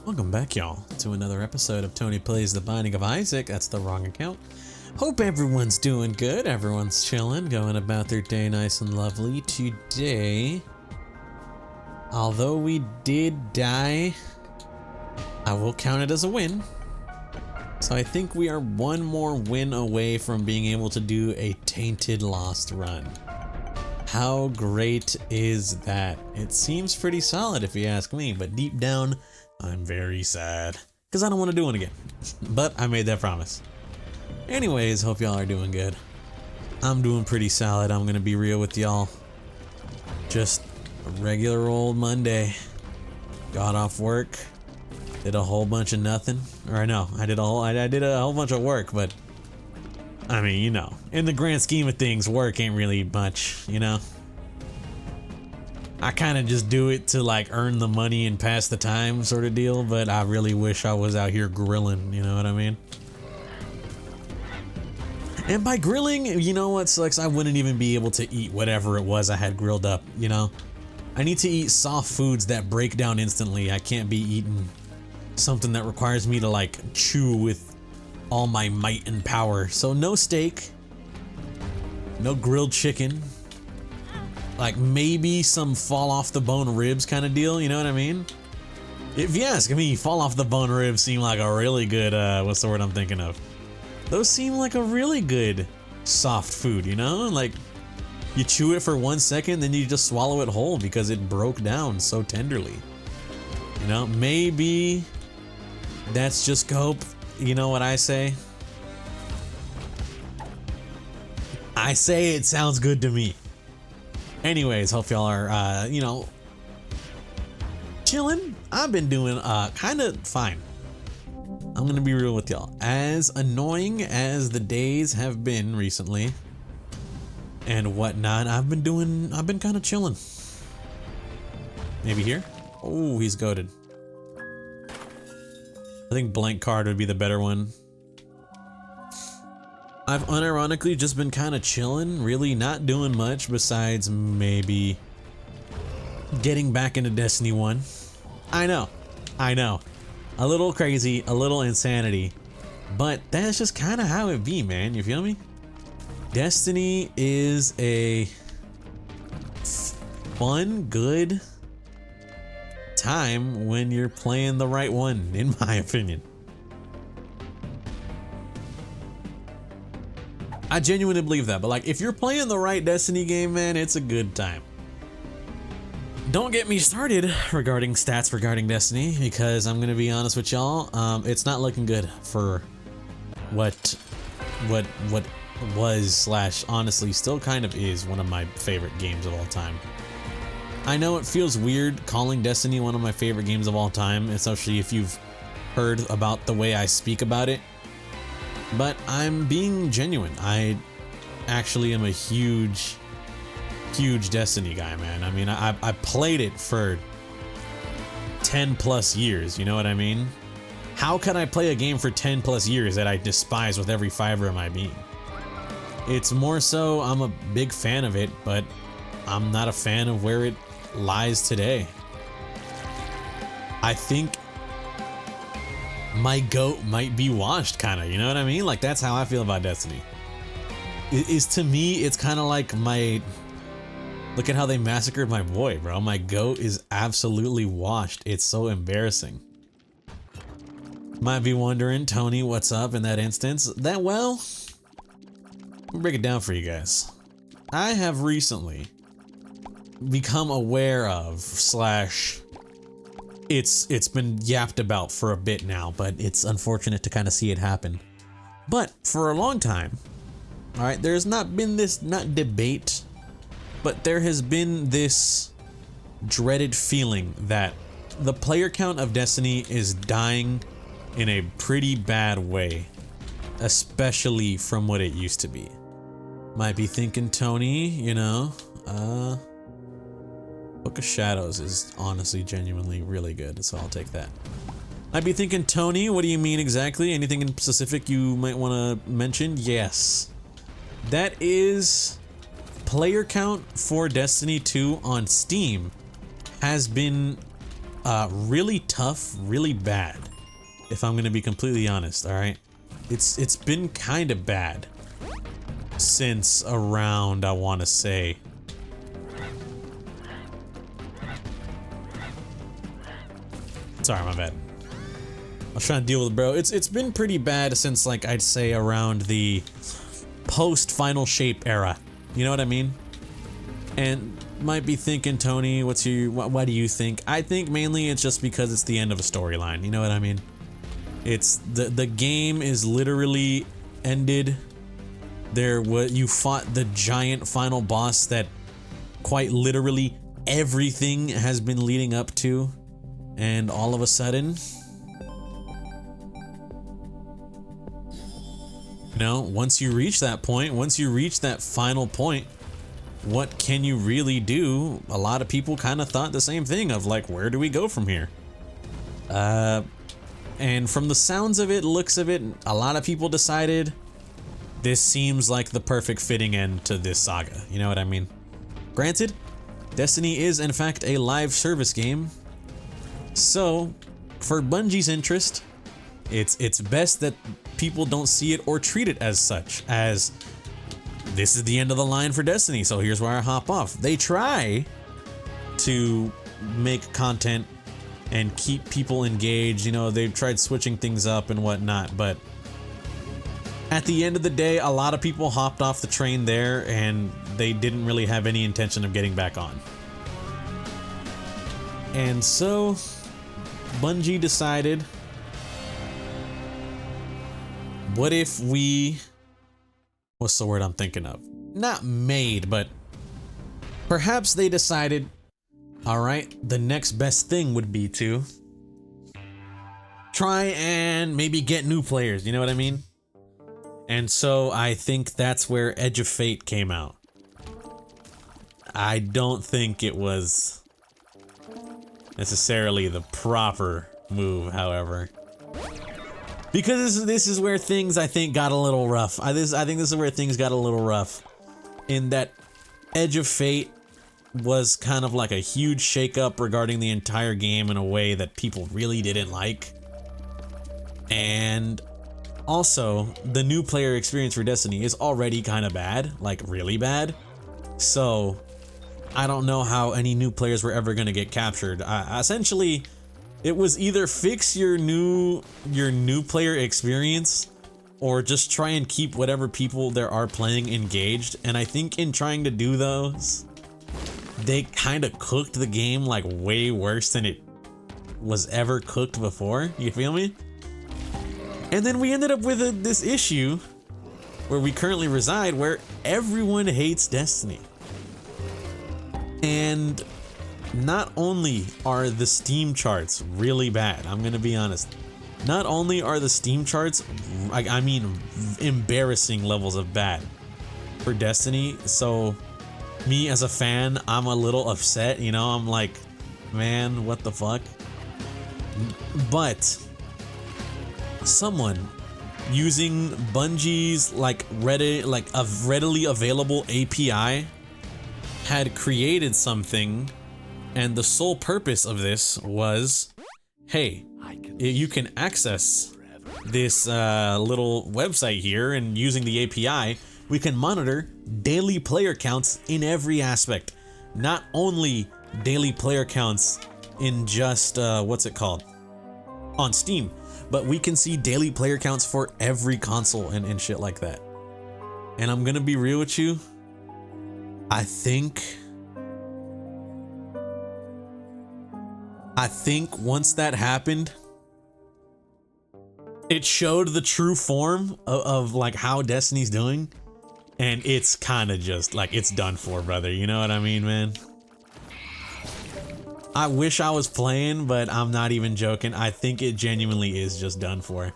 Welcome back, y'all, to another episode of Tony Plays The Binding of Isaac. That's the wrong account. Hope everyone's doing good. Everyone's chilling, going about their day nice and lovely. Today, although we did die, I will count it as a win. So I think we are one more win away from being able to do a Tainted Lost run. How great is that? It seems pretty solid if you ask me, but deep down, I'm very sad because I don't want to do it again. But I made that promise. Anyways, hope y'all are doing good. I'm doing pretty solid. I'm gonna be real with y'all. Just a regular old Monday. Got off work, did a whole bunch of nothing. Or no, I did a whole bunch of work, but I mean, you know, in the grand scheme of things, work ain't really much, you know? I kind of just do it to like earn the money and pass the time sort of deal, but I really wish I was out here grilling, you know what I mean? And by grilling, you know what sucks? I wouldn't even be able to eat whatever it was I had grilled up, you know? I need to eat soft foods that break down instantly. I can't be eating something that requires me to like chew with all my might and power. So no steak, no grilled chicken, like maybe some fall off the bone ribs kind of deal, you know what I mean? If you ask me, fall off the bone ribs seem like a really good, what's the word I'm thinking of? Those seem like a really good soft food, you know? Like you chew it for 1 second, then you just swallow it whole because it broke down so tenderly. You know, maybe that's just cope. You know what I say? I say it sounds good to me. Anyways, hope y'all are, you know, chilling. I've been doing kind of fine. I'm gonna be real with y'all. As annoying as the days have been recently and whatnot, I've been kind of chilling. Maybe here? Oh, he's goated. I think blank card would be the better one. I've unironically just been kind of chilling, really not doing much besides maybe getting back into Destiny 1. I know. A little crazy, a little insanity, but that's just kind of how it be, man. You feel me? Destiny is a fun, good time when you're playing the right one, in my opinion. I genuinely believe that, but like if you're playing the right Destiny game, man, it's a good time. Don't get me started regarding stats regarding Destiny, because I'm gonna be honest with y'all, it's not looking good for what was slash honestly still kind of is one of my favorite games of all time. I know it feels weird calling Destiny one of my favorite games of all time, especially if you've heard about the way I speak about it. But I'm being genuine. I actually am a huge Destiny guy, man. I mean, I played it for 10 plus years, you know what I mean? How can I play a game for 10 plus years that I despise with every fiber of my being? It's more so I'm a big fan of it, but I'm not a fan of where it lies today. I think my goat might be washed, kind of, you know what I mean? Like that's how I feel about Destiny. To me, it's kind of like look at how they massacred my boy, bro. My goat is absolutely washed. It's so embarrassing. Might be wondering, Tony, what's up in that instance? Well, let me break it down for you guys. I have recently become aware of slash it's been yapped about for a bit now, but it's unfortunate to kind of see it happen. But for a long time, all right, there's not been this, not debate, but there has been this dreaded feeling that the player count of Destiny is dying in a pretty bad way, especially from what it used to be. Might be thinking, Tony, you know, Book of Shadows is honestly genuinely really good, so I'll take that. I'd be thinking, Tony, what do you mean exactly? Anything in specific you might want to mention? Yes. That is player count for Destiny 2 on Steam has been really tough, really bad. If I'm gonna be completely honest, all right? It's been kind of bad since around, I want to say, sorry, my bad. I was trying to deal with it, bro. It's been pretty bad since, like, I'd say around the post Final Shape era. You know what I mean? And might be thinking, Tony, why do you think? I think mainly it's just because it's the end of a storyline. You know what I mean? It's the game is literally ended. You fought the giant final boss that quite literally everything has been leading up to, and all of a sudden, you know, once you reach that point, once you reach that final point, what can you really do? A lot of people kind of thought the same thing of, like, where do we go from here? And from the sounds of it, looks of it, a lot of people decided this seems like the perfect fitting end to this saga. You know what I mean? Granted, Destiny is in fact a live service game, so for Bungie's interest, it's best that people don't see it or treat it as such, as this is the end of the line for Destiny, so here's where I hop off. They try to make content and keep people engaged, you know, they've tried switching things up and whatnot, but at the end of the day, a lot of people hopped off the train there and they didn't really have any intention of getting back on. And so Bungie decided, what if we, what's the word I'm thinking of? Not made, but perhaps they decided, all right, the next best thing would be to try and maybe get new players, you know what I mean? And so I think that's where Edge of Fate came out. I don't think it was necessarily the proper move, however. Because this is where things, I think, got a little rough. I think this is where things got a little rough. In that Edge of Fate was kind of like a huge shakeup regarding the entire game in a way that people really didn't like. And also, the new player experience for Destiny is already kind of bad, like really bad. So I don't know how any new players were ever going to get captured. Essentially, it was either fix your new player experience or just try and keep whatever people there are playing engaged. And I think in trying to do those, they kind of cooked the game like way worse than it was ever cooked before. You feel me? And then we ended up with this issue where we currently reside, where everyone hates Destiny. And not only are the Steam charts really bad, I'm gonna be honest. Not only are the Steam charts, I mean, embarrassing levels of bad for Destiny. So me as a fan, I'm a little upset, you know, I'm like, man, what the fuck? But someone using Bungie's readily available API had created something, and the sole purpose of this was, hey, you can access this little website here, and using the API, we can monitor daily player counts in every aspect. Not only daily player counts in just, what's it called? On Steam, but we can see daily player counts for every console and shit like that. And I'm gonna be real with you, I think once that happened, it showed the true form of like how Destiny's doing, and it's kind of just like, it's done for, brother. You know what I mean, man? I wish I was playing, but I'm not even joking. I think it genuinely is just done for.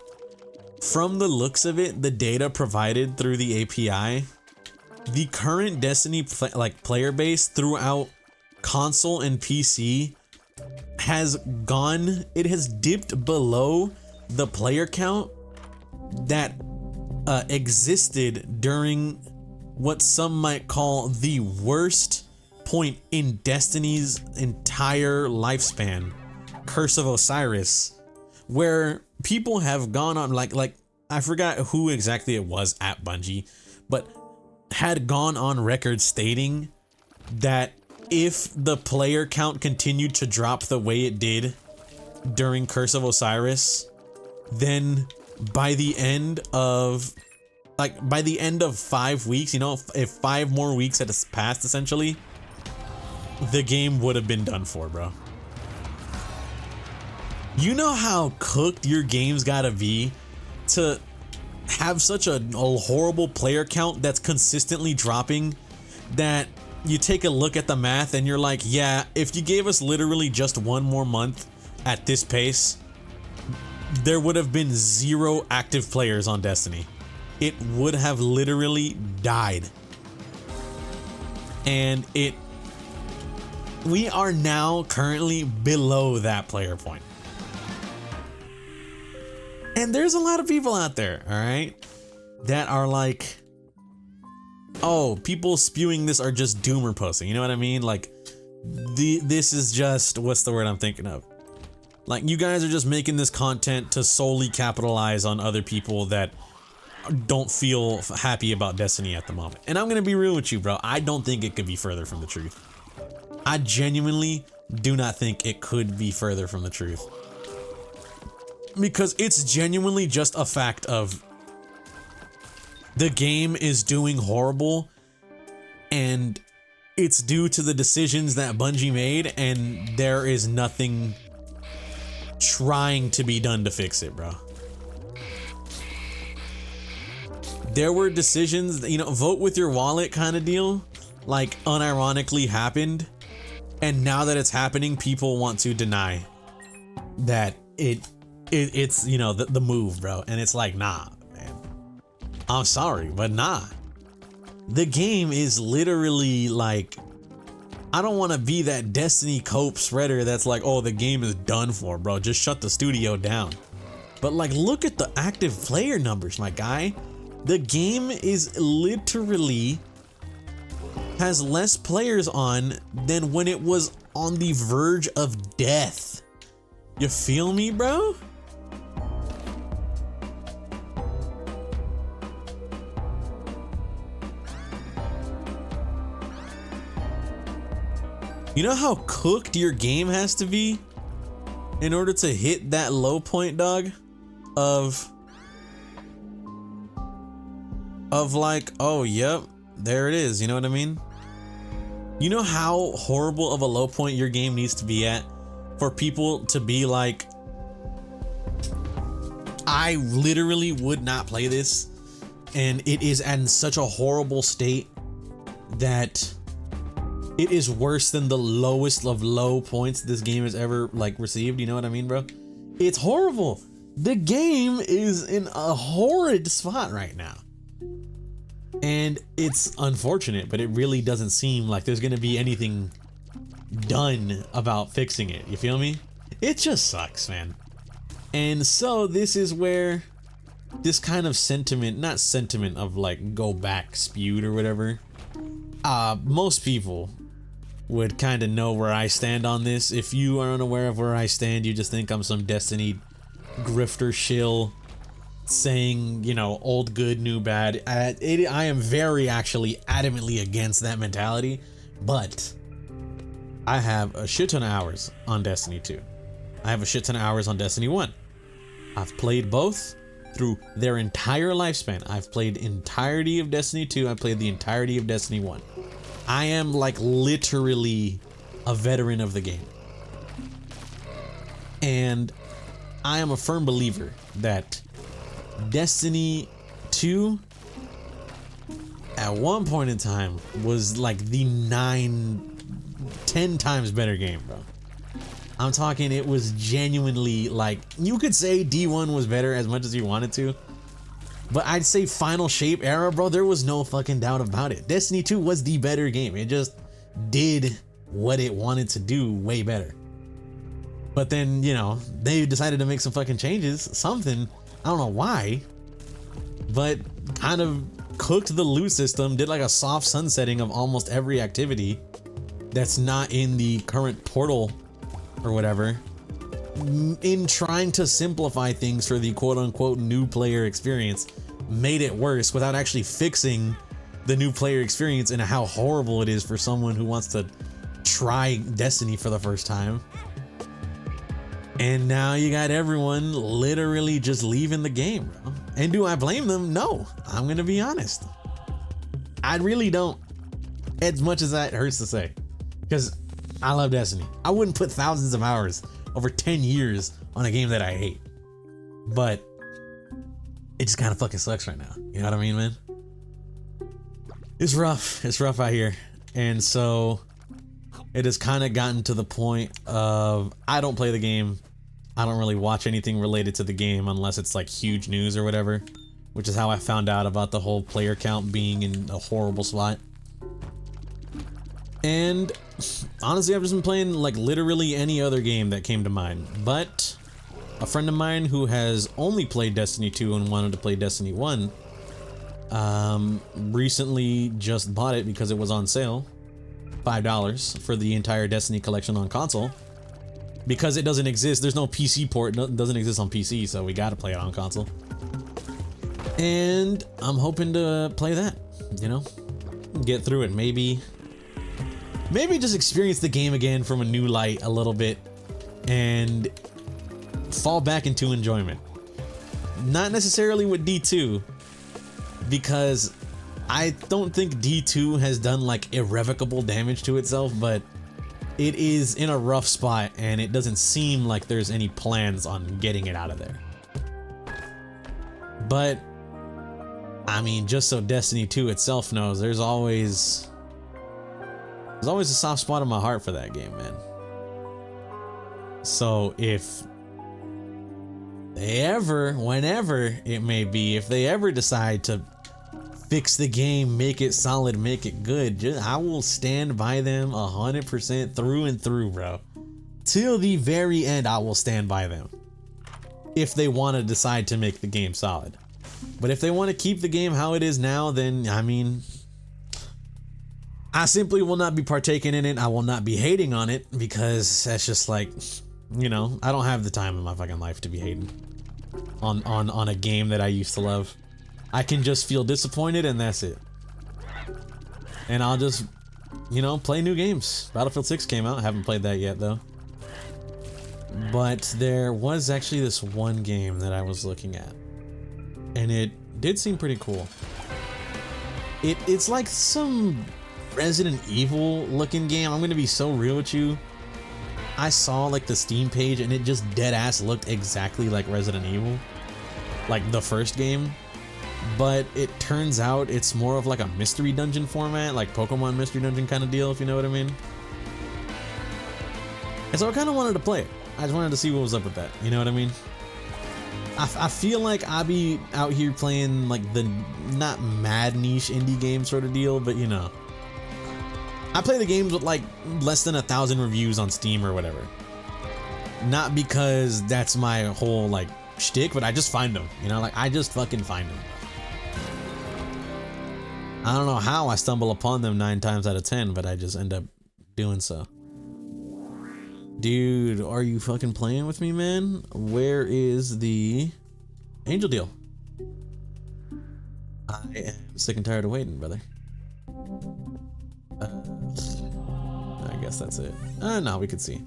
From the looks of it, the data provided through the API, the current Destiny player base throughout console and PC has dipped below the player count that existed during what some might call the worst point in Destiny's entire lifespan, Curse of Osiris, where people have gone on like I forgot who exactly it was at Bungie, but had gone on record stating that if the player count continued to drop the way it did during Curse of Osiris, then by the end of 5 weeks, you know, if 5 more weeks had passed, essentially, the game would have been done for, bro. You know how cooked your game's gotta be to have such a horrible player count that's consistently dropping, that you take a look at the math and you're like, yeah, if you gave us literally just 1 more month at this pace, there would have been 0 active players on Destiny. It would have literally died. And we are now currently below that player point. And there's a lot of people out there, all right, that are like, oh, people spewing this are just doomer posting. You know what I mean? Like, this is just, what's the word I'm thinking of? Like, you guys are just making this content to solely capitalize on other people that don't feel happy about Destiny at the moment. And I'm gonna be real with you, bro. I don't think it could be further from the truth. I genuinely do not think it could be further from the truth. Because it's genuinely just a fact of the game is doing horrible, and it's due to the decisions that Bungie made, and there is nothing trying to be done to fix it, bro. There were decisions, you know, vote with your wallet kind of deal, like unironically happened, and now that it's happening, people want to deny that it's, you know, the move, bro. And it's like, nah, man, I'm sorry, but nah. The game is literally like, I don't want to be that Destiny cope spreader that's like, oh, the game is done for, bro. Just shut the studio down. But like, look at the active player numbers, my guy. The game is literally has less players on than when it was on the verge of death. You feel me, bro? You know how cooked your game has to be in order to hit that low point, dog, of like, oh, yep, there it is. You know what I mean? You know how horrible of a low point your game needs to be at for people to be like, I literally would not play this, and it is in such a horrible state that it is worse than the lowest of low points this game has ever like received. You know what I mean, bro? It's horrible. The game is in a horrid spot right now. And it's unfortunate, but it really doesn't seem like there's gonna be anything done about fixing it. You feel me? It just sucks, man. And so this is where this kind of sentiment, not sentiment of like go back spewed or whatever, most people would kind of know where I stand on this. If you are unaware of where I stand, you just think I'm some Destiny grifter shill saying, you know, old good, new bad. I am very actually adamantly against that mentality, but I have a shit ton of hours on Destiny 2. I have a shit ton of hours on Destiny 1. I've played both through their entire lifespan. I've played entirety of Destiny 2. I played the entirety of Destiny 1. I am like literally a veteran of the game. And I am a firm believer that Destiny 2 at one point in time was like the 10 times better game, bro. I'm talking, it was genuinely like, you could say D1 was better as much as you wanted to, but I'd say Final Shape era, bro, there was no fucking doubt about it. Destiny 2 was the better game. It just did what it wanted to do way better. But then, you know, they decided to make some fucking changes, something, I don't know why, but kind of cooked the loot system, did like a soft sunsetting of almost every activity that's not in the current portal or whatever. in trying to simplify things for the quote-unquote new player experience, made it worse without actually fixing the new player experience and how horrible it is for someone who wants to try Destiny for the first time. And now you got everyone literally just leaving the game, bro. And do I blame them? No, I'm gonna be honest. I really don't, as much as that hurts to say, because I love Destiny. I wouldn't put thousands of hours over 10 years on a game that I hate, but it just kind of fucking sucks right now. You know what I mean, man? It's rough. It's rough out here. And so it has kind of gotten to the point of, I don't play the game. I don't really watch anything related to the game unless it's like huge news or whatever, which is how I found out about the whole player count being in a horrible spot. And honestly, I've just been playing like literally any other game that came to mind. But a friend of mine who has only played Destiny 2 and wanted to play Destiny 1 recently just bought it because it was on sale, $5 for the entire Destiny collection on console, because it doesn't exist. There's no PC port. It doesn't exist on PC, so we got to play it on console. And I'm hoping to play that, you know, get through it. Maybe just experience the game again from a new light a little bit and fall back into enjoyment. Not necessarily with D2, because I don't think D2 has done like irrevocable damage to itself, but it is in a rough spot and it doesn't seem like there's any plans on getting it out of there. But I mean, just so Destiny 2 itself knows, there's always a soft spot in my heart for that game, man. So if they ever, whenever it may be, if they ever decide to fix the game, make it solid, make it good, I will stand by them 100% through and through, bro. Till the very end, I will stand by them. If they want to decide to make the game solid. But if they want to keep the game how it is now, then, I mean, I simply will not be partaking in it. I will not be hating on it, because that's just like, you know, I don't have the time in my fucking life to be hating on a game that I used to love. I can just feel disappointed and that's it. And I'll just, you know, play new games. Battlefield 6 came out. I haven't played that yet though. But there was actually this one game that I was looking at, and it did seem pretty cool. It's like some Resident Evil looking game. I'm gonna be so real with you. I saw like the Steam page and it just dead ass looked exactly like Resident Evil, like the first game. But it turns out it's more of like a mystery dungeon format, like Pokemon Mystery Dungeon kind of deal, if you know what I mean. And so I kind of wanted to play it. I just wanted to see what was up with that, you know what I mean? I feel like I be out here playing like the not mad niche indie game sort of deal, but you know, I play the games with like less than 1,000 reviews on Steam or whatever. Not because that's my whole like shtick, but I just find them, you know, like I just fucking find them. I don't know how I stumble upon them 9 times out of 10, but I just end up doing so. Dude, are you fucking playing with me, man? Where is the Angel deal? I am sick and tired of waiting, brother. I guess that's it. No, we can see.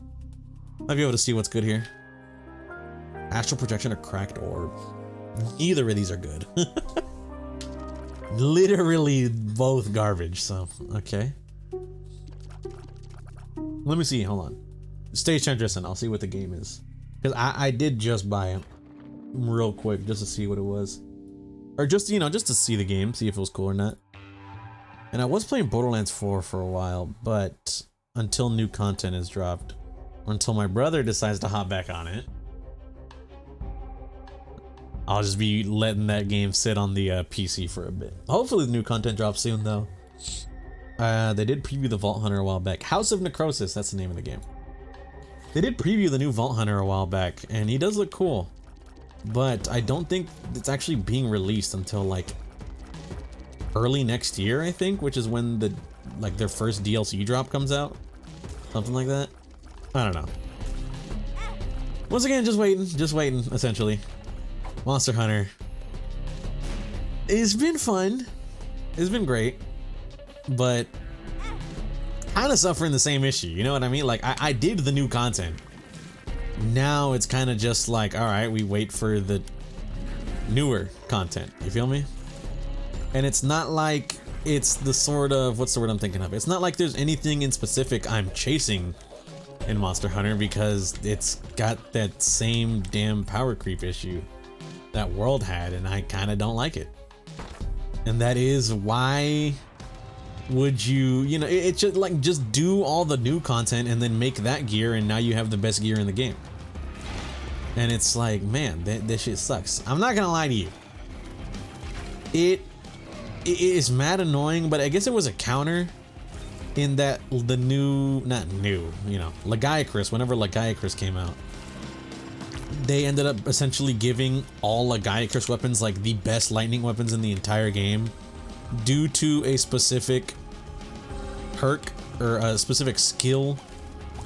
I'll be able to see what's good here. Astral projection or cracked orb. Neither of these are good. Literally both garbage, so okay. Let me see, hold on. Stage transition, I'll see what the game is. Because I did just buy it real quick just to see what it was. Or just, you know, just to see the game, see if it was cool or not. And I was playing Borderlands 4 for a while, but until new content is dropped. Until my brother decides to hop back on it. I'll just be letting that game sit on the PC for a bit. Hopefully the new content drops soon though. They did preview the Vault Hunter a while back. House of Necrosis, that's the name of the game. They did preview the new Vault Hunter a while back, and he does look cool. But I don't think it's actually being released until like early next year, I think, which is when the like their first DLC drop comes out. Something like that. I don't know. Once again, just waiting, essentially. Monster Hunter. It's been fun. It's been great. But kind of suffering the same issue, you know what I mean? Like, I did the new content. Now it's kind of just like, all right, we wait for the newer content. You feel me? And it's not like it's the sort of, what's the word I'm thinking of? It's not like there's anything in specific I'm chasing in Monster Hunter, because it's got that same damn power creep issue that World had, and I kind of don't like it. And that is why would you, you know, it should like just do all the new content and then make that gear, and now you have the best gear in the game. And it's like, man, this shit sucks. I'm not gonna lie to you. It is mad annoying, but I guess it was a counter in that the new, not new, you know, Lagiacrus, whenever Lagiacrus came out, they ended up essentially giving all Lagiacrus weapons like the best lightning weapons in the entire game due to a specific perk or a specific skill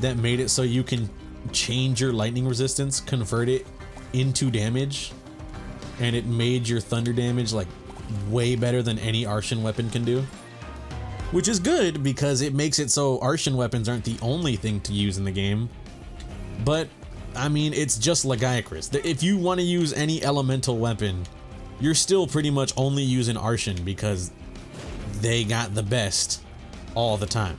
that made it so you can change your lightning resistance, convert it into damage, and it made your thunder damage like way better than any Arshan weapon can do. Which is good because it makes it so Arshan weapons aren't the only thing to use in the game. But I mean, it's just Lagiacrus. If you want to use any elemental weapon, you're still pretty much only using Arshan because they got the best all the time.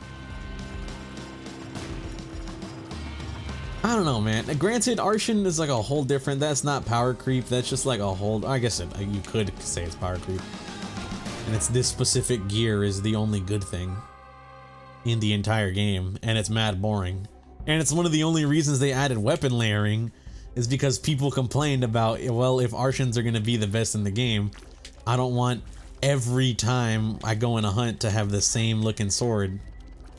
I don't know, man. Granted, Arshan is like a whole different, that's not power creep, that's just like a whole, I guess you could say it's power creep. And it's this specific gear is the only good thing in the entire game, and it's mad boring. And it's one of the only reasons they added weapon layering is because people complained about, well, if Arshans are going to be the best in the game, I don't want every time I go in a hunt to have the same looking sword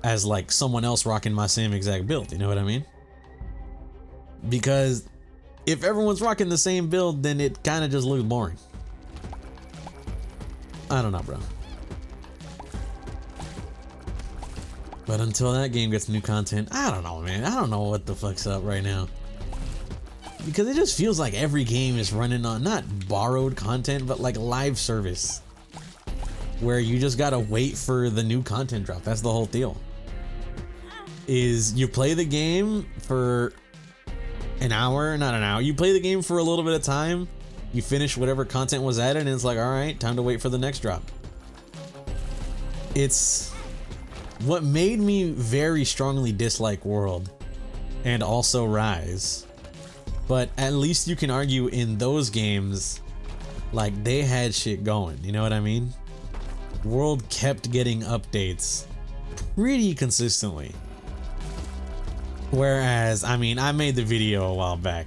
as like someone else rocking my same exact build, you know what I mean? Because if everyone's rocking the same build, then it kind of just looks boring. I don't know, bro. But until that game gets new content, I don't know, man. I don't know what the fuck's up right now. Because it just feels like every game is running on, not borrowed content, but like live service. Where you just gotta wait for the new content drop. That's the whole deal. Is you play the game for an hour, not an hour. You play the game for a little bit of time. You finish whatever content was added, and it's like, all right, time to wait for the next drop. It's what made me very strongly dislike World and also Rise. But at least you can argue in those games, like they had shit going, you know what I mean? World kept getting updates pretty consistently. Whereas, I mean, I made the video a while back.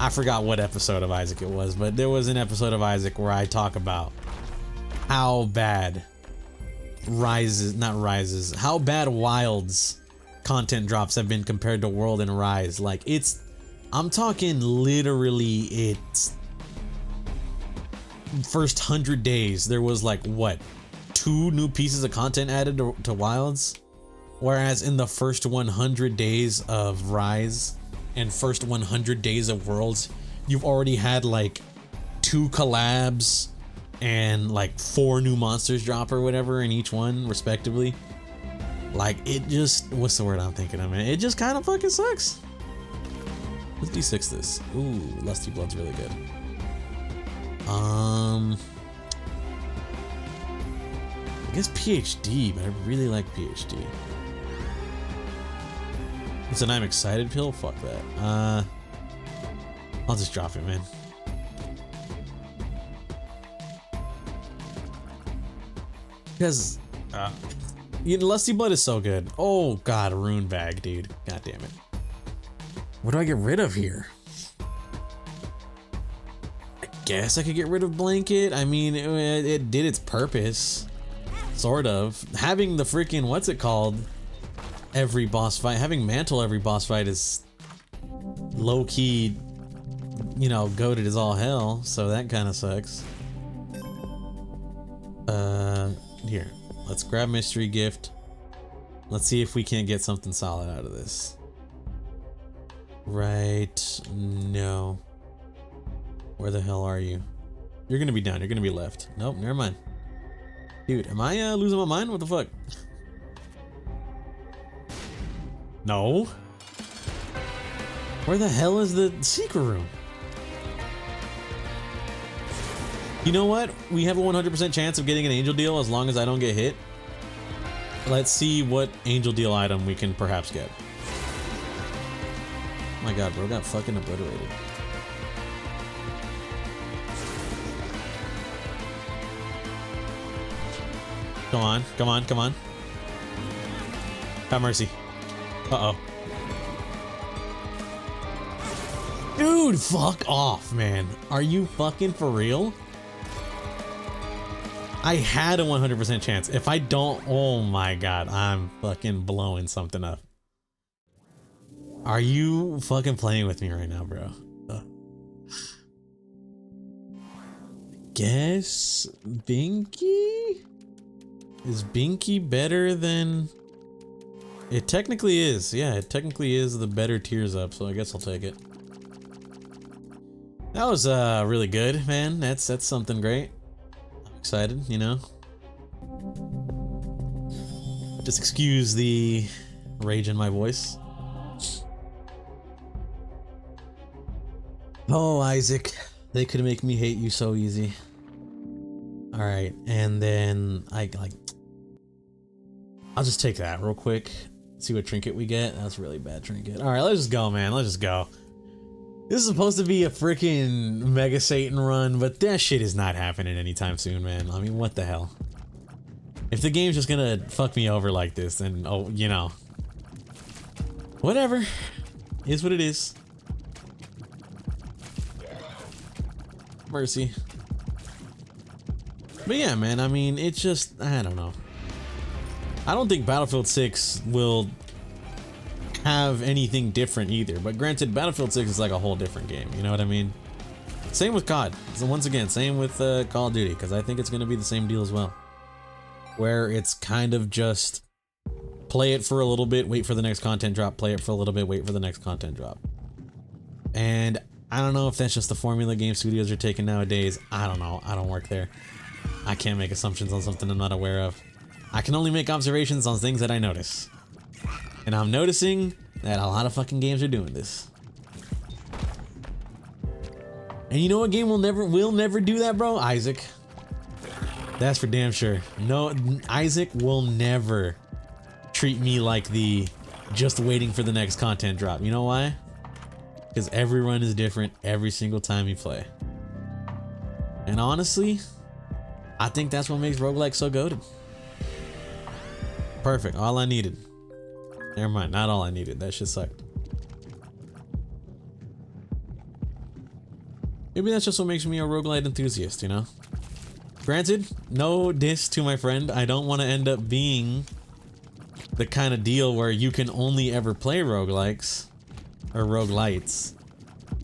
I forgot what episode of Isaac it was, but there was an episode of Isaac where I talk about how bad how bad Wild's content drops have been compared to World and Rise. Like I'm talking literally, it's first 100 days there was like what, 2 new pieces of content added to Wilds, whereas in the first 100 days of Rise and first 100 days of Worlds, you've already had like 2 collabs and like 4 new monsters drop or whatever in each one respectively. Like it just, what's the word I'm thinking of, man? It just kind of fucking sucks. Let's D6 this. Ooh, Lusty Blood's really good. I guess PhD, but I really like PhD. It's an I'm excited pill? Fuck that. I'll just drop it, man. Because Lusty Blood is so good. Oh god, Rune Bag, dude. God damn it. What do I get rid of here? I guess I could get rid of Blanket. I mean, it did its purpose. Sort of. Having the freaking, what's it called? Every boss fight. Having Mantle every boss fight is low-key, you know, goated as all hell. So that kind of sucks. Here. Let's grab Mystery Gift. Let's see if we can't get something solid out of this. Right. No. Where the hell are you? You're gonna be down. You're gonna be left. Nope, never mind. Dude, am I losing my mind? What the fuck? No. Where the hell is the secret room? You know what? We have a 100% chance of getting an angel deal as long as I don't get hit. Let's see what angel deal item we can perhaps get. Oh my god, bro got fucking obliterated. Come on, come on, come on. Have mercy. Uh-oh. Dude, fuck off, man. Are you fucking for real? I had a 100% chance. If I don't, oh my god, I'm fucking blowing something up. Are you fucking playing with me right now, bro? Guess Binky? Is Binky better than... It technically is. Yeah, it technically is the better tiers up, so I guess I'll take it. That was really good, man. That's something great. I'm excited, you know. Just excuse the rage in my voice. Oh, Isaac, they could make me hate you so easy. All right, and then I'll just take that real quick. See what trinket we get. That's a really bad trinket. All right, let's just go, man. Let's just go. This is supposed to be a freaking Mega Satan run, but that shit is not happening anytime soon, man. I mean, what the hell? If the game's just gonna fuck me over like this, then, oh, you know. Whatever. Is what it is. Mercy. But yeah, man, I mean, it's just, I don't know. I don't think Battlefield 6 will have anything different either, but granted, Battlefield 6 is like a whole different game, you know what I mean? Same with COD. So once again, same with Call of Duty, because I think it's going to be the same deal as well. Where it's kind of just play it for a little bit, wait for the next content drop, play it for a little bit, wait for the next content drop. And I don't know if that's just the formula game studios are taking nowadays. I don't know. I don't work there. I can't make assumptions on something I'm not aware of. I can only make observations on things that I notice. And I'm noticing that a lot of fucking games are doing this. And you know what game will never do that, bro? Isaac. That's for damn sure. No, Isaac will never treat me like the just waiting for the next content drop. You know why? Because every run is different every single time you play. And honestly, I think that's what makes roguelike so goated. Perfect. All I needed. Never mind. Not all I needed. That shit sucked. Maybe that's just what makes me a roguelite enthusiast, you know? Granted, no diss to my friend. I don't want to end up being the kind of deal where you can only ever play roguelikes or roguelites.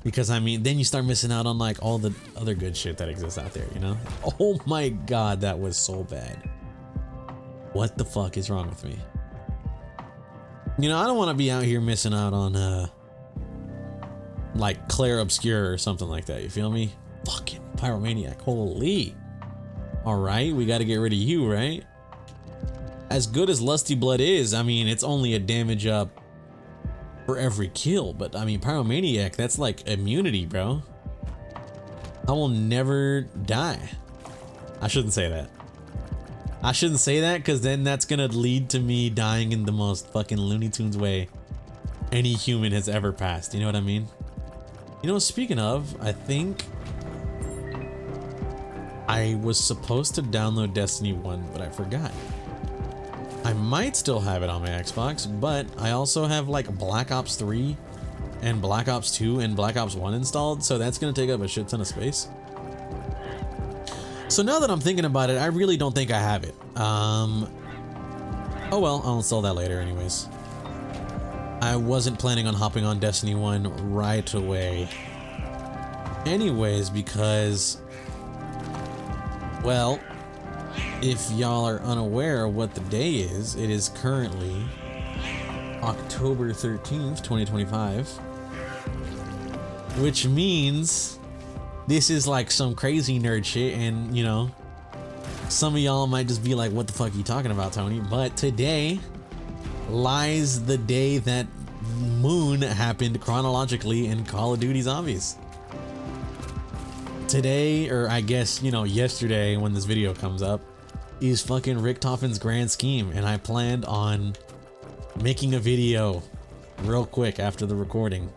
Because, I mean, then you start missing out on, like, all the other good shit that exists out there, you know? Oh my god, that was so bad. What the fuck is wrong with me? You know, I don't want to be out here missing out on, like, Claire Obscure or something like that, you feel me? Fucking Pyromaniac, holy. Alright, we gotta get rid of you, right? As good as Lusty Blood is, I mean, it's only a damage up for every kill, but I mean, Pyromaniac, that's like immunity, bro. I will never die. I shouldn't say that. I shouldn't say that because then that's gonna lead to me dying in the most fucking Looney Tunes way any human has ever passed. You know what I mean? You know, speaking of, I think I was supposed to download Destiny 1, but I forgot. I might still have it on my Xbox, but I also have like Black Ops 3 and Black Ops 2 and Black Ops 1 installed, so that's gonna take up a shit ton of space. So now that I'm thinking about it, I really don't think I have it. Oh well, I'll install that later anyways. I wasn't planning on hopping on Destiny 1 right away anyways because, well, if y'all are unaware of what the day is, it is currently October 13th, 2025. which means this is like some crazy nerd shit, and you know, some of y'all might just be like, what the fuck are you talking about, Tony? But today lies the day that Moon happened chronologically in Call of Duty Zombies. Today, or I guess, you know, yesterday when this video comes up, is fucking Richtofen's grand scheme, and I planned on making a video real quick after the recording.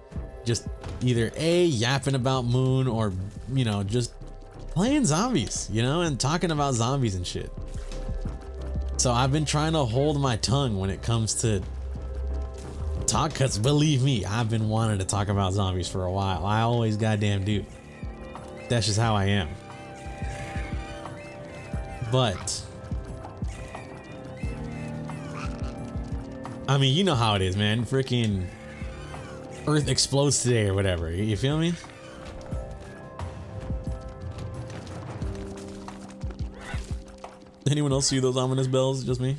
Just either A, yapping about Moon, or, you know, just playing zombies, you know, and talking about zombies and shit. So I've been trying to hold my tongue when it comes to talk, because believe me, I've been wanting to talk about zombies for a while. I always goddamn do. That's just how I am. But I mean, you know how it is, man. Freaking Earth explodes today or whatever. You feel me? Anyone else see those ominous bells? Just me?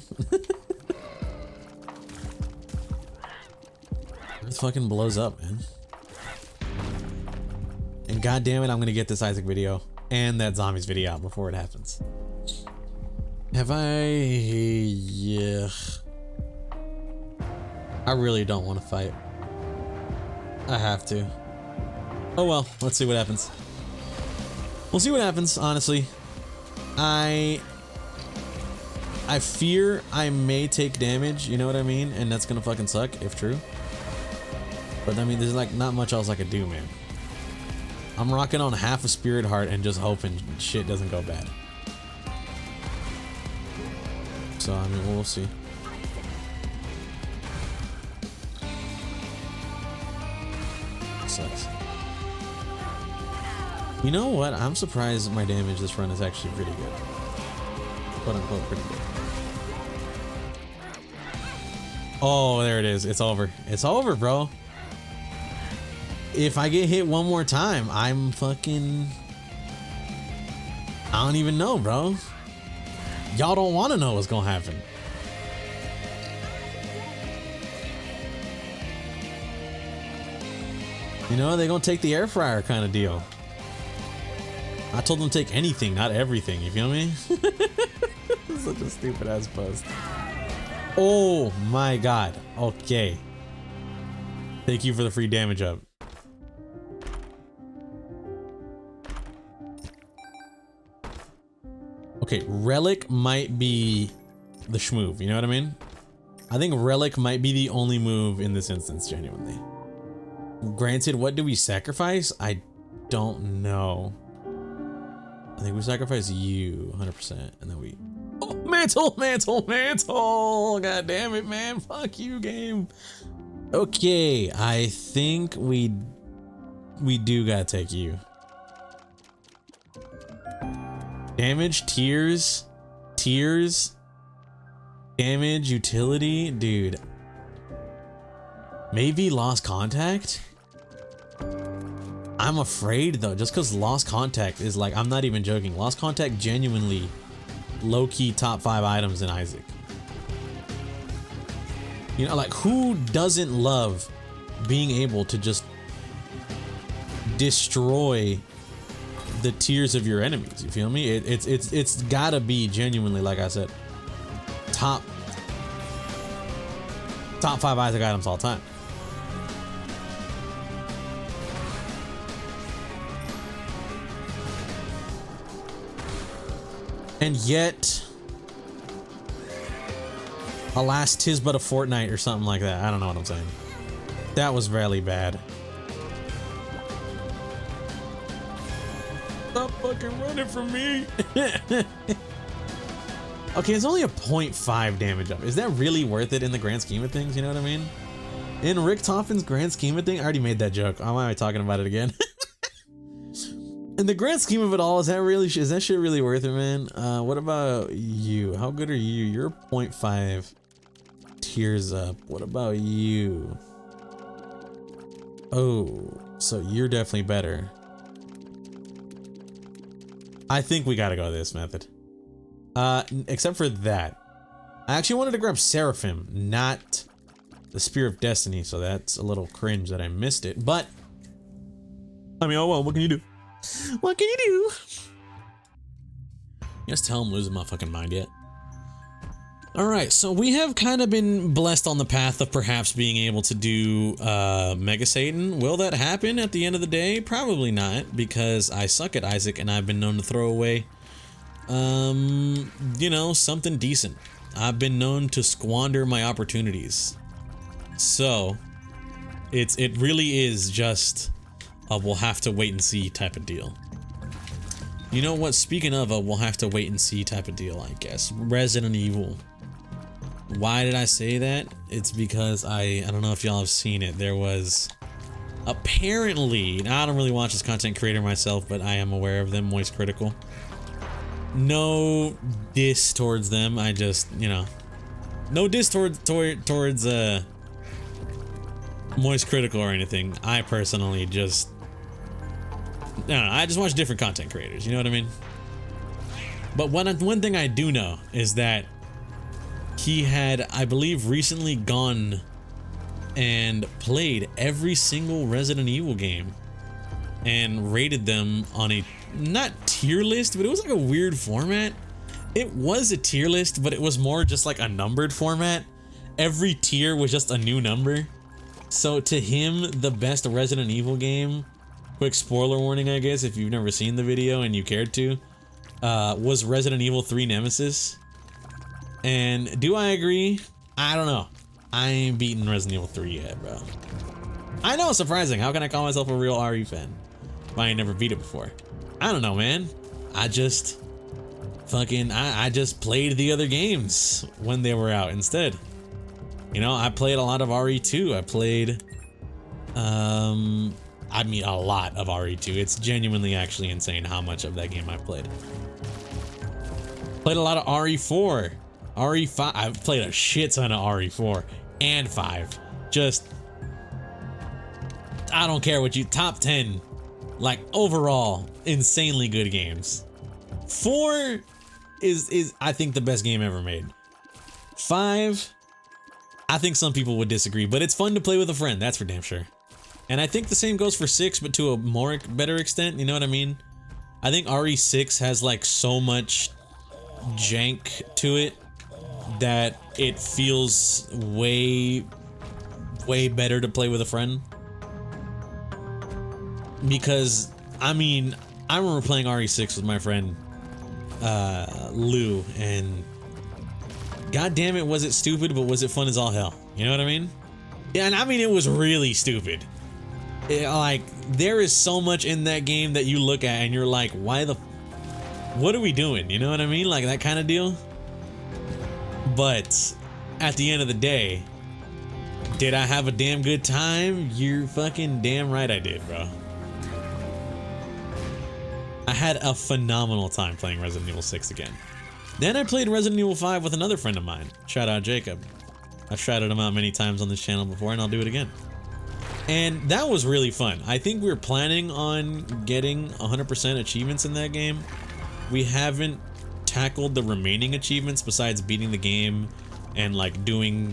Earth fucking blows up, man. And god damn it, I'm gonna get this Isaac video and that zombies video out before it happens. Have I? Yeah. I really don't want to fight. I have to. Oh well, let's see what happens. We'll see what happens, honestly. I fear I may take damage, you know what I mean? And that's gonna fucking suck, if true. But I mean, there's like not much else I could do, man. I'm rocking on half a spirit heart and just hoping shit doesn't go bad. So, I mean, we'll see. Sucks. You know what? I'm surprised my damage this run is actually pretty good. Quote unquote, pretty good. Oh, there it is. It's over. It's over, bro. If I get hit one more time, I'm fucking... I don't even know, bro. Y'all don't want to know what's gonna happen. You know, they're gonna take the air fryer kind of deal. I told them to take anything, not everything. You feel me? Such a stupid ass post. Oh my god. Okay. Thank you for the free damage up. Okay, Relic might be the schmoove, you know what I mean? I think Relic might be the only move in this instance, genuinely. Granted, what do we sacrifice? I don't know. I think we sacrifice you 100%, and then we... Oh, mantle, mantle, mantle! God damn it, man. Fuck you, game. Okay, I think we do gotta take you. Damage, tears, damage, utility, dude. Maybe lost contact? I'm afraid though, just because lost contact is like, I'm not even joking. Lost contact genuinely low-key top 5 items in Isaac. You know, like who doesn't love being able to just destroy the tears of your enemies? You feel me? It's gotta be genuinely, like I said, top 5 Isaac items all time. And yet, alas, 'tis but a fortnight or something like that. I don't know what I'm saying. That was really bad. Stop fucking running from me. Okay, it's only a 0.5 damage up. Is that really worth it in the grand scheme of things? You know what I mean? In Richtofen's grand scheme of things, I already made that joke. Why am I talking about it again? In the grand scheme of it all, is that shit really worth it, man? What about you? How good are you? You're 0.5 tears up. What about you? Oh, so you're definitely better. I think we gotta go this method. Except for that. I actually wanted to grab Seraphim, not the Spear of Destiny, so that's a little cringe that I missed it. But I mean, oh well, what can you do? What can you do? Just tell I'm losing my fucking mind yet. Alright, so we have kind of been blessed on the path of perhaps being able to do Mega Satan. Will that happen at the end of the day? Probably not, because I suck at Isaac and I've been known to throw away, you know, something decent. I've been known to squander my opportunities. So, it really is just a we'll have to wait and see type of deal. You know what, speaking of a we'll have to wait and see type of deal, I guess, Resident Evil. Why did I say that? It's because I don't know if y'all have seen it. There was apparently, now I don't really watch this content creator myself, but I am aware of them, Moist Critical. No diss towards them, I just, you know, no diss towards Moist Critical or anything. I personally just, I don't know, I just watch different content creators, you know what I mean? But one thing I do know is that he had, I believe, recently gone and played every single Resident Evil game and rated them on a, not tier list, but it was like a weird format. It was a tier list, but it was more just like a numbered format. Every tier was just a new number. So to him, the best Resident Evil game, quick spoiler warning I guess if you've never seen the video and you cared to, was Resident Evil 3 Nemesis. And do I agree? I don't know. I ain't beaten Resident Evil 3 yet, bro. I know, surprising. How can I call myself a real RE fan if I ain't never beat it before? I don't know, man. I just fucking, I just played the other games when they were out instead. You know, I played a lot of RE2. I played, I mean, a lot of RE2. It's genuinely actually insane how much of that game I've played. Played a lot of RE4. RE5, I've played a shit ton of RE4 and 5. Just, I don't care what you, top 10, like overall, insanely good games. 4 is I think the best game ever made. 5, I think some people would disagree, but it's fun to play with a friend, that's for damn sure. And I think the same goes for 6, but to a better extent, you know what I mean? I think RE6 has like so much jank to it that it feels way better to play with a friend. Because I mean, I remember playing RE6 with my friend Lou, and god damn it, was it stupid, but was it fun as all hell, you know what I mean? Yeah, and I mean it was really stupid. Like there is so much in that game that you look at and you're like, what are we doing, you know what I mean? Like that kind of deal. But at the end of the day, did I have a damn good time? You're fucking damn right I did, bro. I had a phenomenal time playing Resident Evil 6 again. Then I played Resident Evil 5 with another friend of mine. Shout out Jacob. I've shouted him out many times on this channel before, and I'll do it again. And that was really fun. I think we were planning on getting 100% achievements in that game. We haven't tackled the remaining achievements besides beating the game and like doing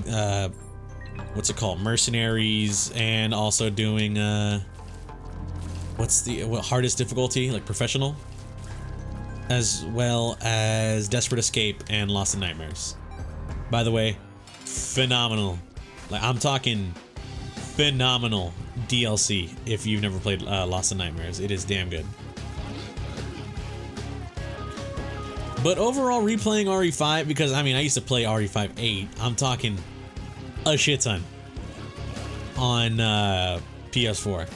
what's it called, mercenaries, and also doing what's the hardest difficulty, like professional, as well as Desperate Escape and Lost in Nightmares. By the way, phenomenal, like I'm talking phenomenal DLC if you've never played Lost in Nightmares. It is damn good. But overall, replaying RE5, because I mean I used to play RE5 8, I'm talking a shit ton on PS4.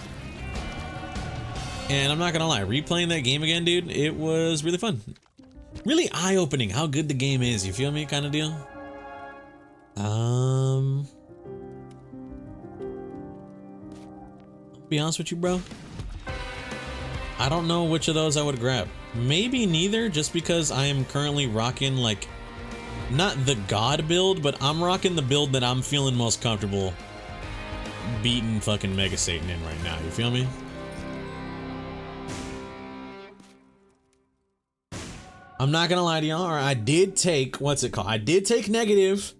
And I'm not gonna lie, replaying that game again, dude, it was really fun. Really eye-opening how good the game is, you feel me, kind of deal? I'll be honest with you, bro. I don't know which of those I would grab. Maybe neither, just because I am currently rocking, like, not the God build, but I'm rocking the build that I'm feeling most comfortable beating fucking Mega Satan in right now, you feel me? I'm not gonna lie to y'all, I did take, what's it called? I did take negative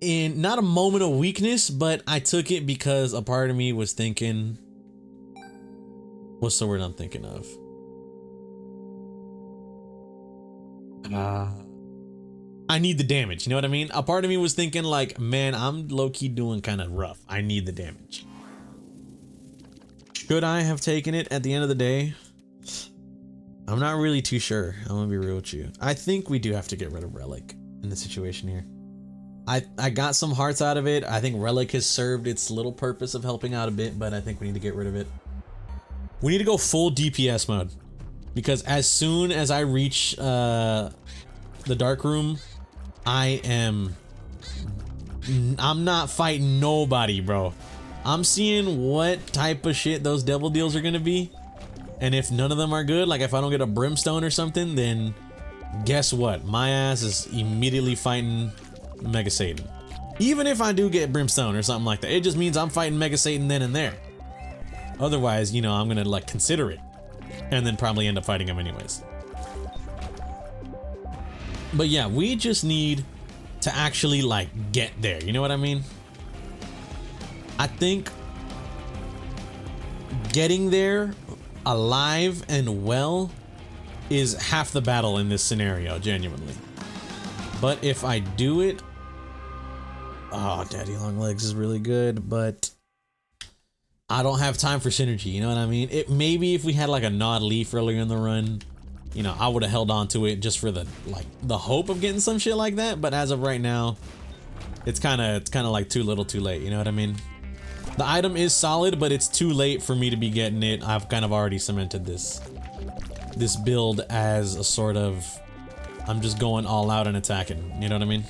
in, not a moment of weakness, but I took it because a part of me was thinking, What's the word I'm thinking of? I need the damage. You know what I mean? A part of me was thinking like, man, I'm low-key doing kind of rough. I need the damage. Should I have taken it at the end of the day? I'm not really too sure. I'm gonna be real with you. I think we do have to get rid of Relic in the situation here. I got some hearts out of it. I think Relic has served its little purpose of helping out a bit, but I think we need to get rid of it. We need to go full DPS mode, because as soon as I reach the dark room, I'm not fighting nobody, bro. I'm seeing what type of shit those devil deals are gonna be, and if none of them are good, like if I don't get a brimstone or something, then guess what? My ass is immediately fighting Mega Satan. Even if I do get brimstone or something like that, it just means I'm fighting Mega Satan then and there. Otherwise, you know, I'm gonna like consider it and then probably end up fighting him anyways. But yeah, we just need to actually like get there. You know what I mean? I think getting there alive and well is half the battle in this scenario, genuinely. But if I do it, oh, Daddy Long Legs is really good, but I don't have time for synergy, you know what I mean? It maybe if we had like a Nod Leaf earlier in the run, you know, I would have held on to it just for the the hope of getting some shit like that, but as of right now, it's kind of like too little too late, you know what I mean? The item is solid, but it's too late for me to be getting it. I've kind of already cemented this build as a sort of, I'm just going all out and attacking, you know what I mean?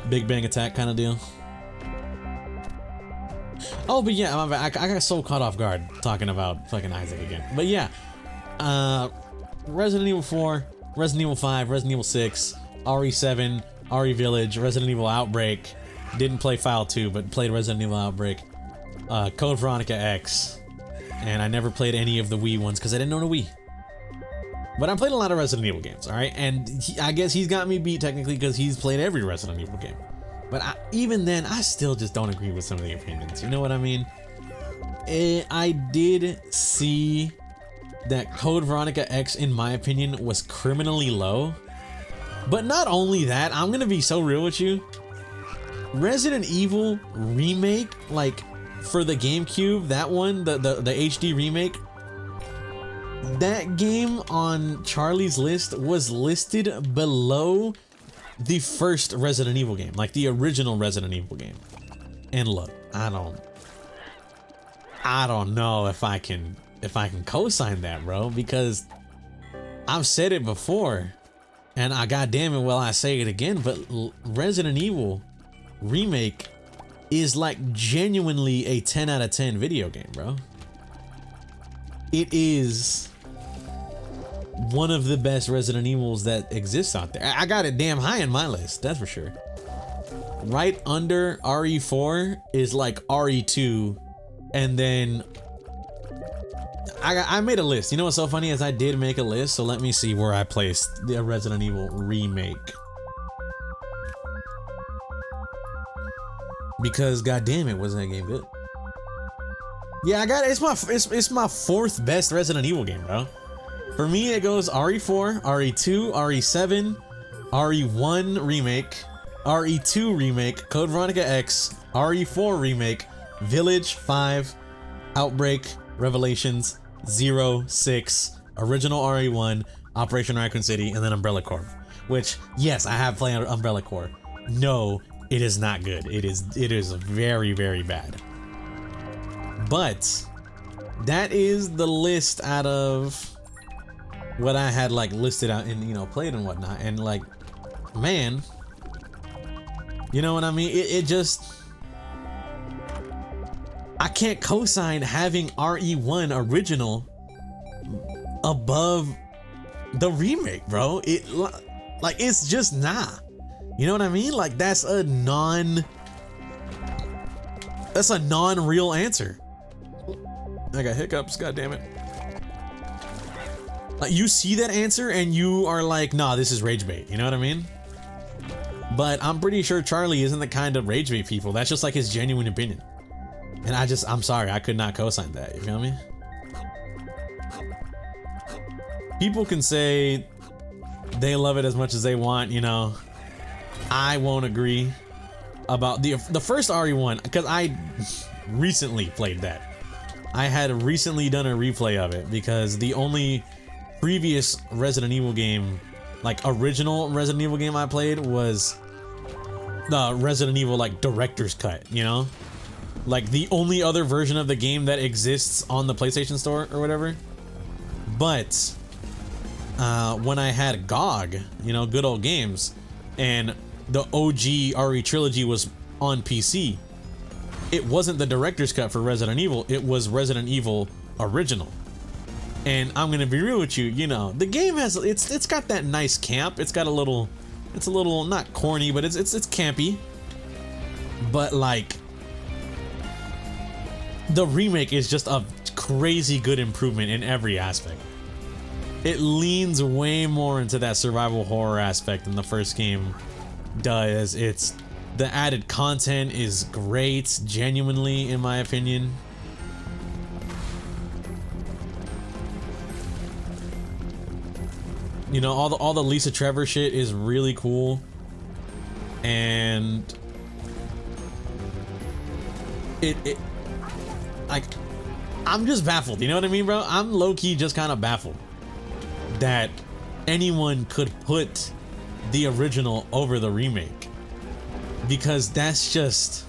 Big bang attack kind of deal. Oh, but yeah, I got so caught off guard talking about fucking Isaac again. But yeah, Resident Evil 4, Resident Evil 5, Resident Evil 6, RE7, RE Village, Resident Evil Outbreak. Didn't play File 2, but played Resident Evil Outbreak. Code Veronica X. And I never played any of the Wii ones because I didn't own a Wii. But I played a lot of Resident Evil games, alright? And I guess he's got me beat technically because he's played every Resident Evil game. But even then, I still just don't agree with some of the opinions. You know what I mean? I did see that Code Veronica X, in my opinion, was criminally low. But not only that, I'm gonna be so real with you. Resident Evil Remake, like for the GameCube, that one, the HD remake, that game on Charlie's list was listed below the first Resident Evil game, like the original Resident Evil game. And look, I don't know if I can co-sign that, bro, because I've said it before, and I goddamn it, well, I say it again, but Resident Evil Remake is like genuinely a 10 out of 10 video game, bro. It is one of the best Resident Evils that exists out there. I got it damn high in my list, that's for sure. Right under RE4 is like RE2, and then I made a list. You know what's so funny is I did make a list, so let me see where I placed the Resident Evil Remake. Because goddamn it, wasn't that game good? Yeah, I got it. It's my fourth best Resident Evil game, bro. For me, it goes RE4, RE2, RE7, RE1 Remake, RE2 Remake, Code Veronica X, RE4 Remake, Village 5, Outbreak, Revelations, 0, 6, Original RE1, Operation Raccoon City, and then Umbrella Corp. Which, yes, I have played Umbrella Corp. No, it is not good. It is very, very bad. But that is the list out of what I had like listed out and, you know, played and whatnot. And like, man, you know what I mean? It just, I can't co-sign having RE1 original above the remake, bro. It's just nah. You know what I mean? Like that's a non-real answer. I got hiccups, god damn it. Like you see that answer and you are like, nah, this is rage bait. You know what I mean? But I'm pretty sure Charlie isn't the kind of rage bait people. That's just like his genuine opinion. And I'm sorry, I could not co-sign that, you feel me? People can say they love it as much as they want, you know. I won't agree about the first RE1, because I recently played that. I had recently done a replay of it because the only previous Resident Evil game, like original Resident Evil game I played, was the Resident Evil like director's cut, you know? Like the only other version of the game that exists on the PlayStation Store or whatever. But when I had GOG, you know, Good Old Games, and the OG RE trilogy was on PC, it wasn't the director's cut for Resident Evil, it was Resident Evil Original. And I'm gonna be real with you, you know, the game has, it's got that nice camp. It's got a little, it's a little, not corny, but it's campy. But like, the remake is just a crazy good improvement in every aspect. It leans way more into that survival horror aspect than the first game does. It's, the added content is great, genuinely, in my opinion. You know, all the Lisa Trevor shit is really cool. And it like, I'm just baffled, you know what I mean, bro? I'm low-key just kind of baffled that anyone could put the original over the remake, because that's just,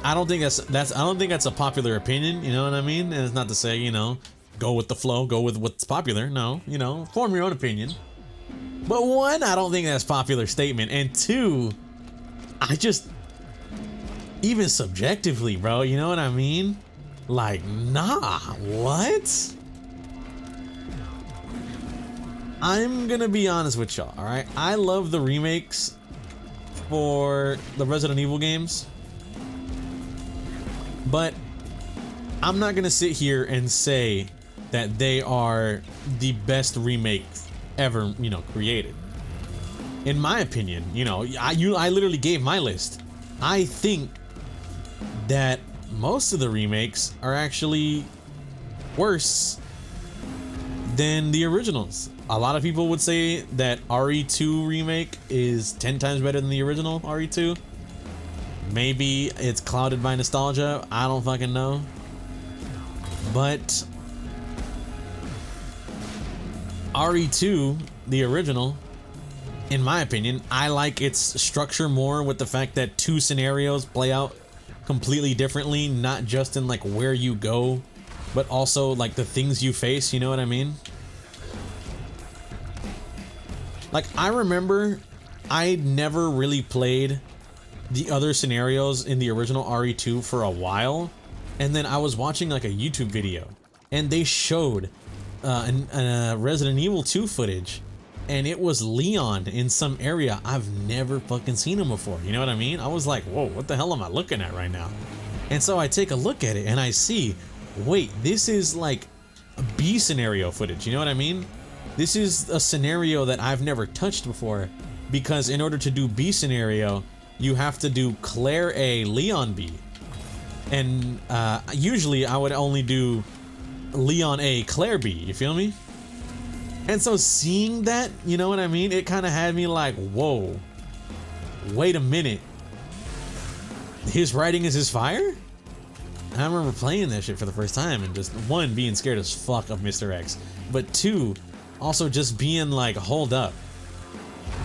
I don't think that's a popular opinion, you know what I mean? And it's not to say, you know, go with the flow, go with what's popular. No, you know, form your own opinion. But one, I don't think that's a popular statement, and two, I just, even subjectively, bro, you know what I mean? Like, nah, what? I'm gonna be honest with y'all, alright? I love the remakes for the Resident Evil games, but I'm not gonna sit here and say that they are the best remakes ever, you know, created. In my opinion, you know, I literally gave my list. I think that most of the remakes are actually worse than the originals. A lot of people would say that RE2 remake is 10 times better than the original RE2. Maybe it's clouded by nostalgia, I don't fucking know. But RE2, the original, in my opinion, I like its structure more, with the fact that 2 scenarios play out completely differently, not just in like where you go, but also like the things you face, you know what I mean? Like, I remember I never really played the other scenarios in the original RE2 for a while, and then I was watching like a YouTube video and they showed Resident Evil 2 footage, and it was Leon in some area I've never fucking seen him before, you know what I mean? I was like, whoa, what the hell am I looking at right now? And so I take a look at it and I see, wait, this is like a B scenario footage, you know what I mean? This is a scenario that I've never touched before, because in order to do B scenario, you have to do Claire A, Leon B. And usually I would only do Leon A, Claire B, you feel me? And so seeing that, you know what I mean? It kind of had me like, whoa, wait a minute. His writing is his fire? And I remember playing that shit for the first time and just, one, being scared as fuck of Mr. X, but two, also just being like, hold up.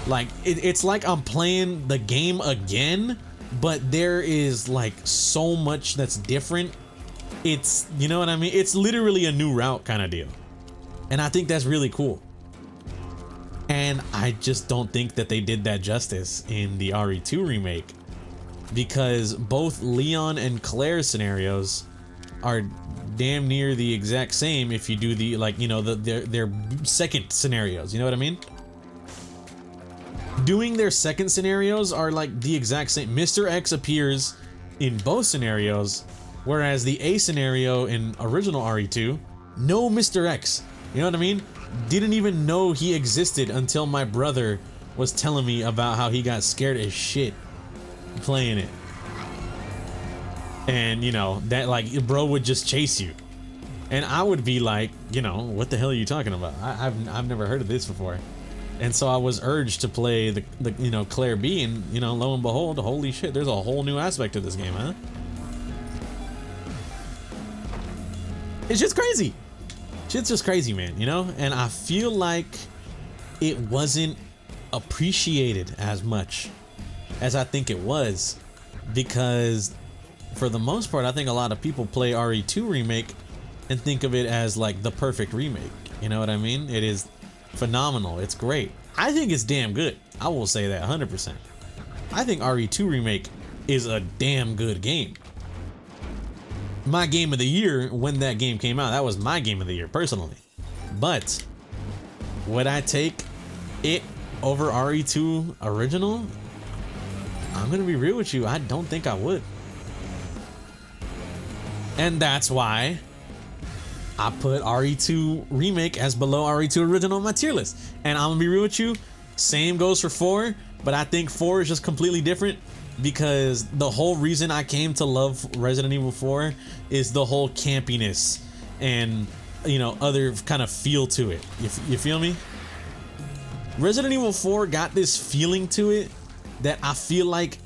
Like, it's like I'm playing the game again, but there is like so much that's different. It's, you know what I mean? It's literally a new route kind of deal. And I think that's really cool. And I just don't think that they did that justice in the RE2 remake, because both Leon and Claire scenarios are damn near the exact same if you do the, like, you know, their second scenarios, you know what I mean? Doing their second scenarios are like the exact same. Mr. X appears in both scenarios, whereas the A scenario in original RE2, no Mr. X. You know what I mean? Didn't even know he existed until my brother was telling me about how he got scared as shit playing it. and you know that like bro would just chase you, and I would be like, you know, what the hell are you talking about? I've never heard of this before. And so I was urged to play the you know, Claire B, and you know, lo and behold, holy shit, there's a whole new aspect to this game, huh? It's just crazy. Shit's just crazy, man, you know? And I feel like it wasn't appreciated as much as I think it was, because for the most part, I think a lot of people play RE2 Remake and think of it as like the perfect remake. You know what I mean? It is phenomenal. It's great. I think it's damn good. I will say that 100%. I think RE2 Remake is a damn good game. My game of the year when that game came out, that was my game of the year personally. But would I take it over RE2 Original? I'm gonna be real with you, I don't think I would. And that's why I put RE2 Remake as below RE2 Original on my tier list. And I'm gonna be real with you, same goes for 4, but I think 4 is just completely different, because the whole reason I came to love Resident Evil 4 is the whole campiness and, you know, other kind of feel to it. You feel me? Resident Evil 4 got this feeling to it that I feel like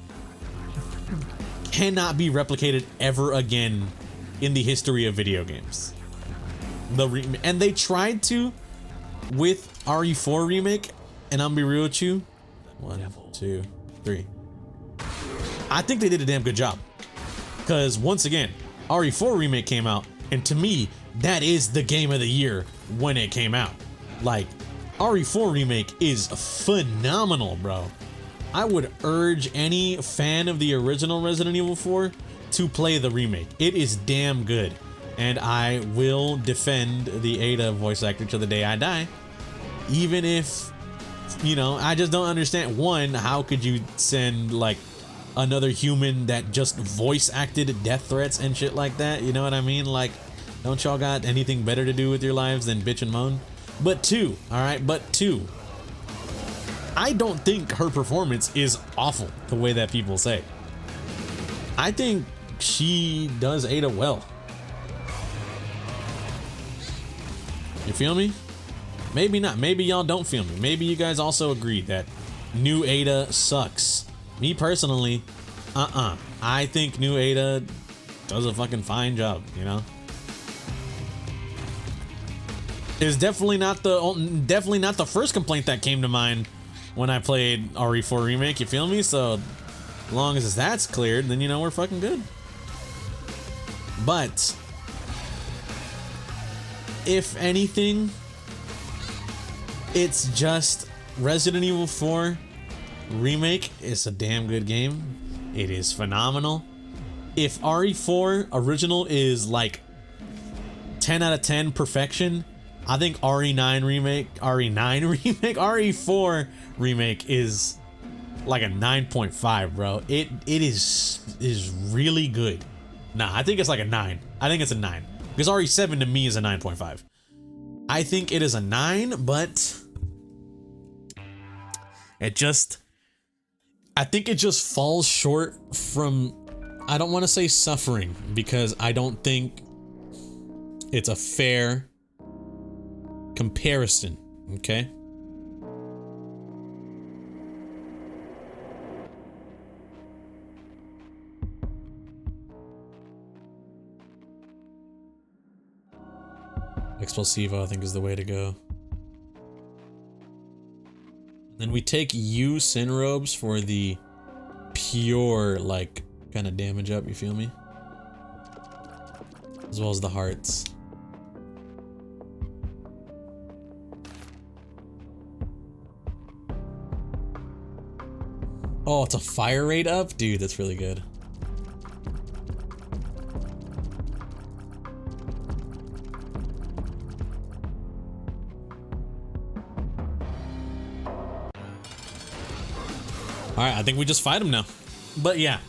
cannot be replicated ever again in the history of video games. And they tried to with RE4 Remake, and I'm gonna be real with you. 1, 2, 3. I think they did a damn good job, because once again, RE4 Remake came out, and to me, that is the game of the year when it came out. Like, RE4 Remake is phenomenal, bro. I would urge any fan of the original Resident Evil 4 to play the remake. It is damn good, and I will defend the Ada voice actor to the day I die, even if, you know, I just don't understand. One, how could you send like another human that just voice acted death threats and shit like that? You know what I mean? Like, don't y'all got anything better to do with your lives than bitch and moan? But 2, all right, but 2, I don't think her performance is awful the way that people say. I think she does Ada well. You feel me? Maybe not. Maybe y'all don't feel me. Maybe you guys also agree that new Ada sucks. Me personally, I think new Ada does a fucking fine job, you know? It's definitely not the first complaint that came to mind when I played RE4 Remake, you feel me? So, as long as that's cleared, then you know we're fucking good. But if anything, it's just Resident Evil 4 Remake is a damn good game. It is phenomenal. If RE4 Original is like 10 out of 10 perfection, I think RE4 Remake is like a 9.5, bro. It is really good. Nah, I think it's like a 9. I think it's a 9. Because RE7 to me is a 9.5. I think it is a 9, but I think it just falls short from, I don't want to say suffering, because I don't think it's a fair comparison, okay? Explosivo, I think, is the way to go. Then we take U Synrobes for the pure, like, kind of damage up, you feel me? As well as the hearts. Oh, it's a fire rate up? Dude, that's really good. Alright, I think we just fight him now. But yeah.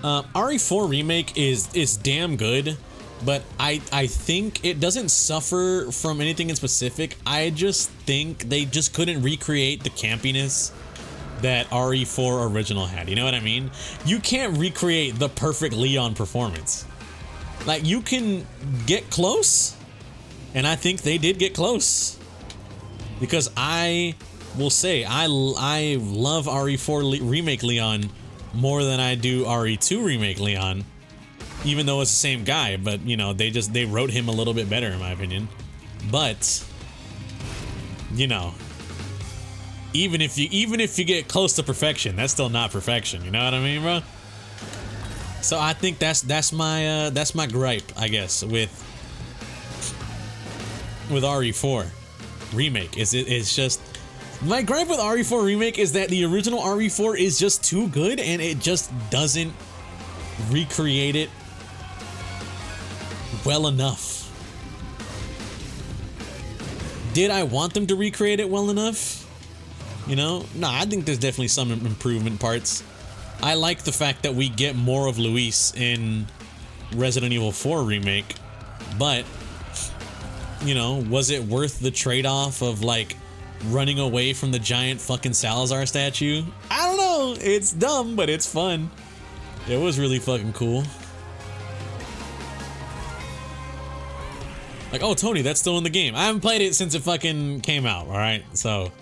RE4 Remake is damn good, but I think it doesn't suffer from anything in specific. I just think they just couldn't recreate the campiness that RE4 original had. You know what I mean? You can't recreate the perfect Leon performance. Like, you can get close, and I think they did get close. Because I will say, I love RE4 Remake Leon more than I do RE2 Remake Leon. Even though it's the same guy, but, you know, they wrote him a little bit better, in my opinion. But, you know, even if you get close to perfection, that's still not perfection. You know what I mean, bro? So I think that's my gripe, I guess, with RE4 Remake. It's just my gripe with RE4 Remake is that the original RE4 is just too good, and it just doesn't recreate it well enough. Did I want them to recreate it well enough? You know? No, I think there's definitely some improvement parts. I like the fact that we get more of Luis in Resident Evil 4 Remake, but, you know, was it worth the trade-off of, like, running away from the giant fucking Salazar statue? I don't know. It's dumb, but it's fun. It was really fucking cool. Like, oh, Tony, that's still in the game. I haven't played it since it fucking came out, alright? So,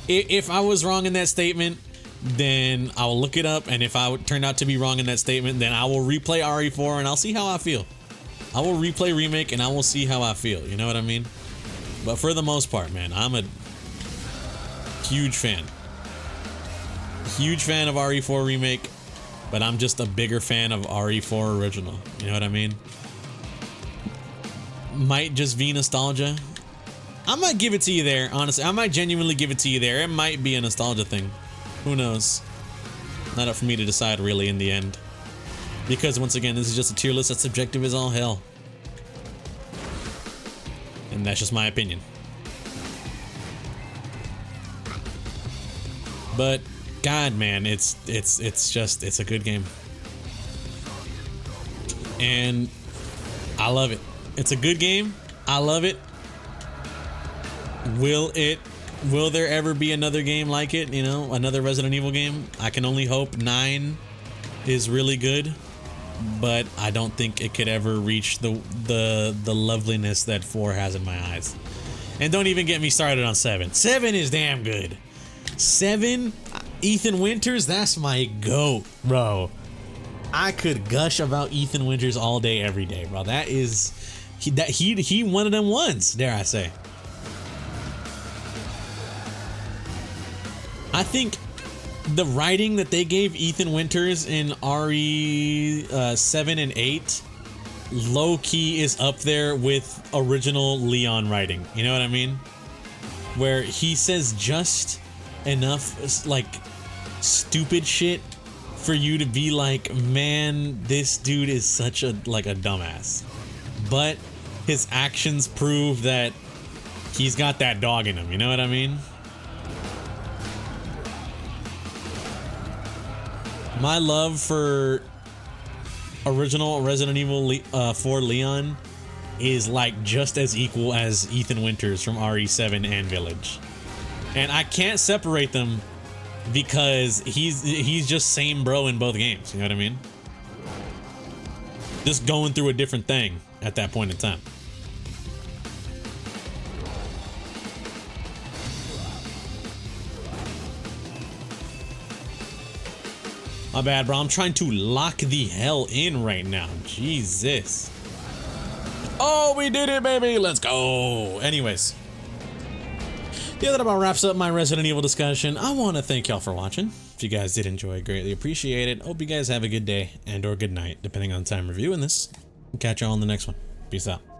if I was wrong in that statement, then I'll look it up, and if I turned out to be wrong in that statement, then I will replay RE4 and I'll see how I feel. I will replay Remake and I will see how I feel, you know what I mean? But for the most part, man, I'm a huge fan. Huge fan of RE4 Remake, but I'm just a bigger fan of RE4 Original, you know what I mean? Might just be nostalgia. I might give it to you there, honestly. I might genuinely give it to you there. It might be a nostalgia thing. Who knows? Not up for me to decide, really, in the end. Because, once again, this is just a tier list that's subjective as all hell. And that's just my opinion. But, God, man, it's a good game. And I love it. It's a good game. I love it. Will there ever be another game like it? You know, another Resident Evil game? I can only hope 9 is really good, but I don't think it could ever reach the loveliness that 4 has in my eyes. And don't even get me started on 7. 7 is damn good. 7, Ethan Winters, that's my GOAT, bro. I could gush about Ethan Winters all day, every day, bro. That is, he one of them ones, dare I say. I think the writing that they gave Ethan Winters in RE7 and 8 low-key is up there with original Leon writing. You know what I mean? Where he says just enough, like, stupid shit for you to be like, man, this dude is such a, like, a dumbass. But his actions prove that he's got that dog in him. You know what I mean? My love for original Resident Evil 4 Leon is like just as equal as Ethan Winters from RE7 and Village. And I can't separate them because he's just same bro in both games, you know what I mean? Just going through a different thing at that point in time. My bad, bro. I'm trying to lock the hell in right now. Jesus. Oh, we did it, baby. Let's go. Anyways. Yeah, that about wraps up my Resident Evil discussion. I want to thank y'all for watching. If you guys did enjoy, greatly appreciate it. Hope you guys have a good day and or good night, depending on the time reviewing this. Catch y'all on the next one. Peace out.